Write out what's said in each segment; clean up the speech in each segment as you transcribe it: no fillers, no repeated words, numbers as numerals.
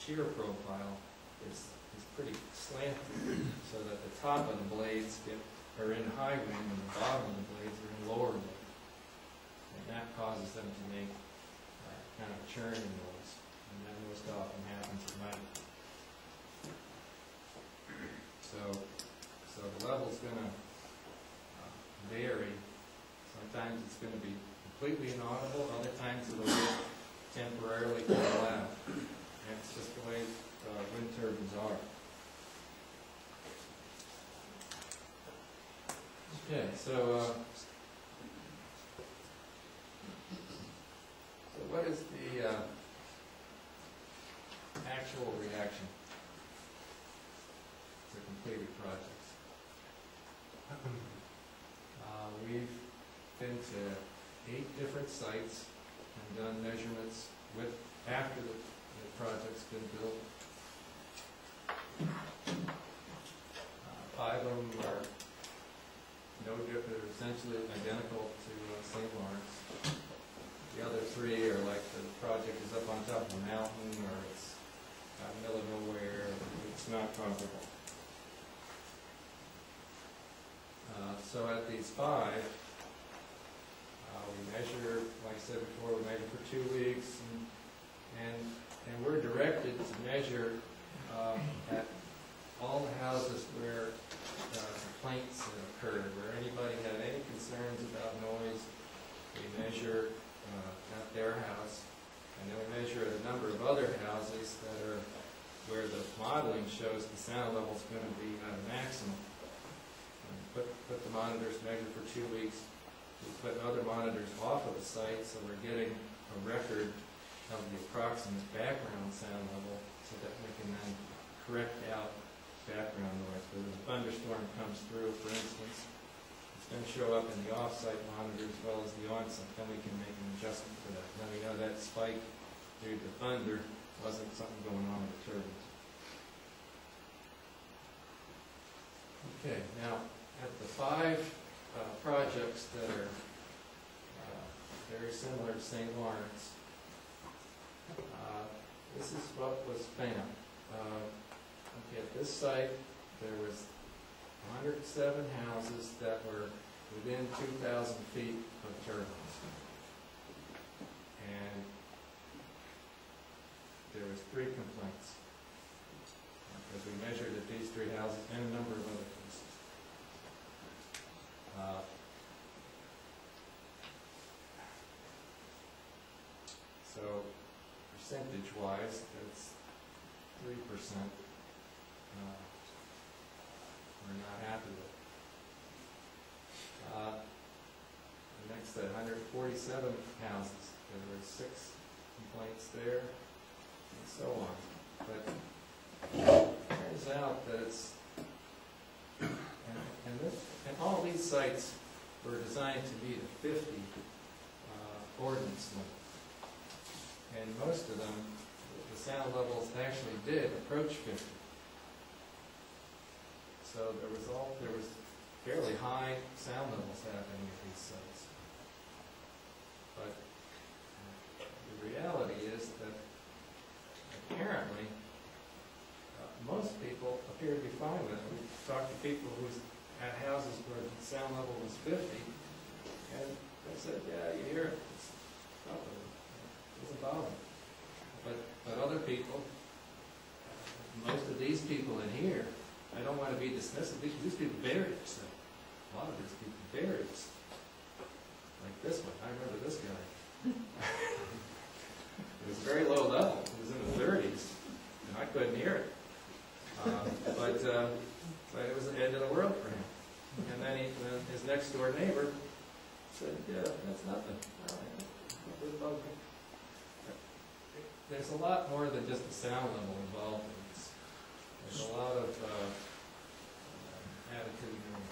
shear profile is pretty slanted, so that the top of the blades are in high wind and the bottom of the blades are in lower wind. And that causes them to make kind of churning noise. And that most often happens at night. So the level's going to vary. Sometimes it's going to be completely inaudible, other times it'll get temporarily kind of loud. And it's just the way wind turbines are. Okay, so what is the actual reaction to completed projects? We've been to 8 different sites and done measurements after the project's been built. 5 of them are no different, they're essentially identical to St. Lawrence. The other 3 are like the project is up on top of a mountain, or it's out in the middle of nowhere, it's not comparable. So at these 5, we measure, like I said before, we measure for 2 weeks, and we're directed to measure at all the houses where complaints have occurred, where anybody had any concerns about noise. We measure at their house, and then we measure at a number of other houses that are where the modeling shows the sound level is going to be at a maximum. And put the monitors measured for 2 weeks. We put other monitors off of the site, so we're getting a record of the approximate background sound level, so that we can then correct out background noise. Whether a thunderstorm comes through, for instance, it's going to show up in the off-site monitor as well as the on-site. Then we can make an adjustment for that. Then we know that spike due to thunder wasn't something going on with the turbines. Okay, now at the 5 projects that are very similar to St. Lawrence, this is what was found. Okay, at this site, there was 107 houses that were within 2,000 feet of turbines. And there was 3 complaints. Because we measured at these 3 houses and a number of other cases. So, percentage-wise, that's 3%. We're not happy with. The next, 147 houses. There were 6 complaints there, and so on. But it turns out that it's, and all these sites were designed to meet a 50 ordinance limit. And most of them, the sound levels actually did approach 50. So there was fairly high sound levels happening at these sites. But the reality is that apparently most people appear to be fine with it. We've talked to people who had houses where the sound level was 50, and they said, yeah, you hear it. It's nothing. It doesn't bother me. But other people, most of these people in here, I don't want to be dismissive. These people bury themselves. A lot of these people bury themselves. Like this one. I remember this guy. It was very low level. It was in the 30s, and I couldn't hear it. But it was the end of the world for him. And then his next door neighbor said, yeah, that's nothing. There's a lot more than just the sound level involved in this. There's a lot of attitude and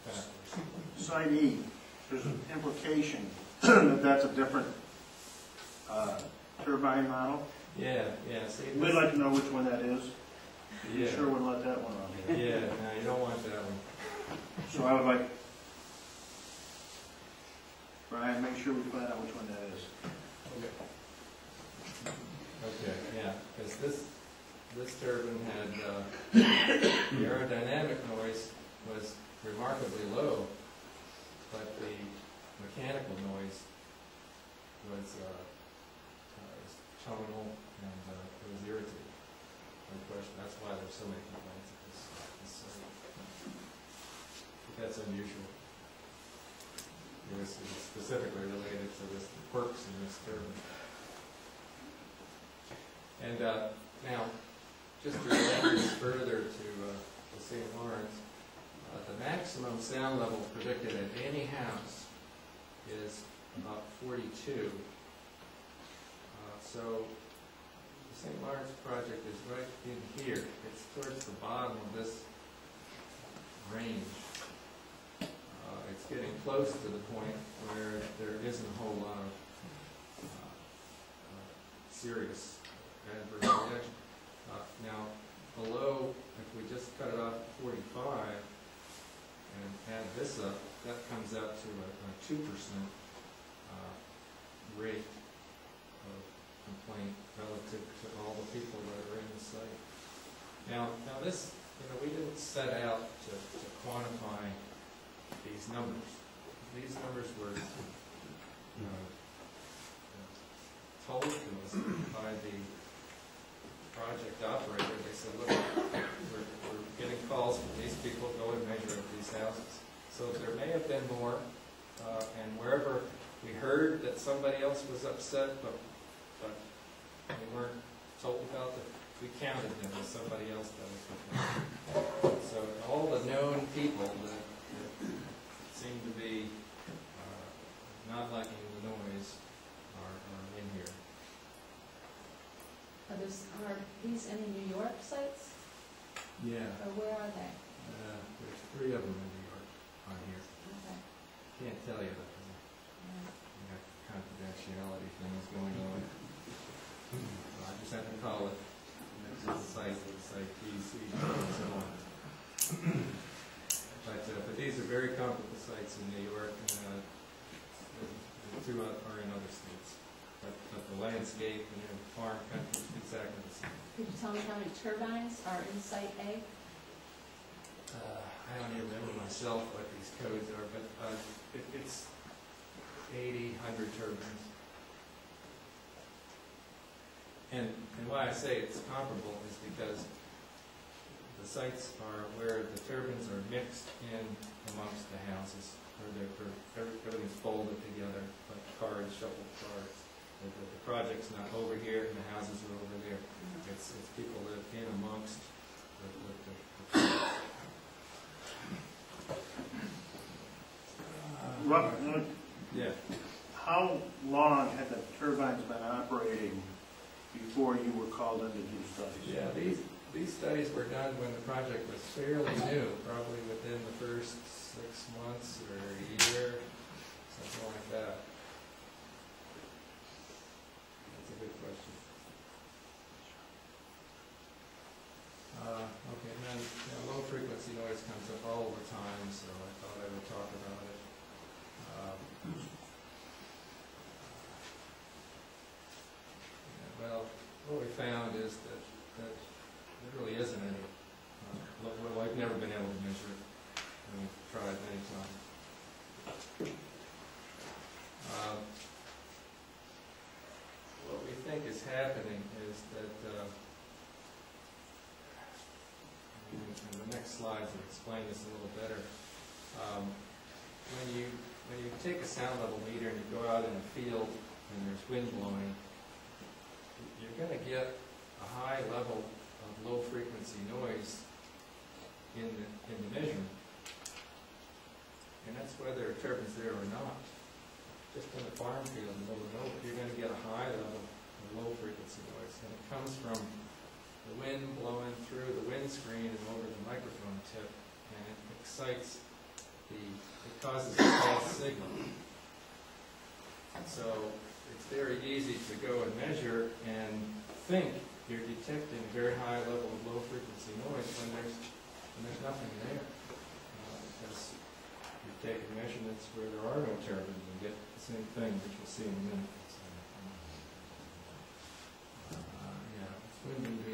factors. Site E, there's an implication that that's a different turbine model. Yeah, yeah. See, we'd like to know which one that is. Yeah. You sure wouldn't let that one on here. Yeah, no, you don't want that one. So I would like, Brian, make sure we find out which one that is. Okay, yeah, because this turbine had, the aerodynamic noise was remarkably low, but the mechanical noise was tonal and it was irritating. No question, that's why there's so many complaints at this site. But that's unusual. It was specifically related to the quirks in this turbine. And now, just to relate this further to St. Lawrence, the maximum sound level predicted at any house is about 42. So the St. Lawrence project is right in here. It's towards the bottom of this range. It's getting close to the point where there isn't a whole lot of serious adverse reaction. Now, below, if we just cut it off at 45 and add this up, that comes out to a 2% rate of complaint relative to all the people that are in the site. Now this, we didn't set out to quantify these numbers. These numbers were told to us by the project operator. They said, look, we're getting calls from these people, go and measure up these houses. So there may have been more, and wherever we heard that somebody else was upset, but we weren't told about it, we counted them as somebody else that was complaining. So all the known people that seem to be not liking the noise are in here. Are these any New York sites? Yeah. Or where are they? There's 3 of them in New York on here. Okay. Can't tell you that. We got confidentiality things going on. So I just have to call it the site PC, and so on. But these are very comparable sites in New York, and the 2 are in other states. But the landscape and the farm country is exactly the same. Could you tell me how many turbines are in Site A? I don't even remember myself what these codes are, but it's 80, 100 turbines. And why I say it's comparable is because the sites are where the turbines are mixed in amongst the houses, where everything's folded together, like cards, shuffled cards. The project's not over here and the houses are over there. It's people live in amongst the Robert, yeah. how long had the turbines been operating before you were called in to do studies? Yeah, these studies were done when the project was fairly new, probably within the first 6 months or a year, something like that. That's a good question. Okay, and then low frequency noise comes up all the time, so I thought I would talk about it. Well, what we found is that there really isn't any. Well, I've never been able to measure it. We've tried many times. What we think is happening is that, and the next slides will explain this a little better. When you take a sound level meter and you go out in a field and there's wind blowing, you're going to get a high level of low frequency noise in the measurement. And that's whether a turbine's there or not. Just in the farm field in the middle of nowhere, you're going to get a high level of low frequency noise. And it comes from the wind blowing through the windscreen and over the microphone tip, and it excites it causes a false signal. And so it's very easy to go and measure and think you're detecting a very high level of low frequency noise when there's nothing there. Because you've taken measurements where there are no turbines and get the same thing, which we'll see in a minute. Swindon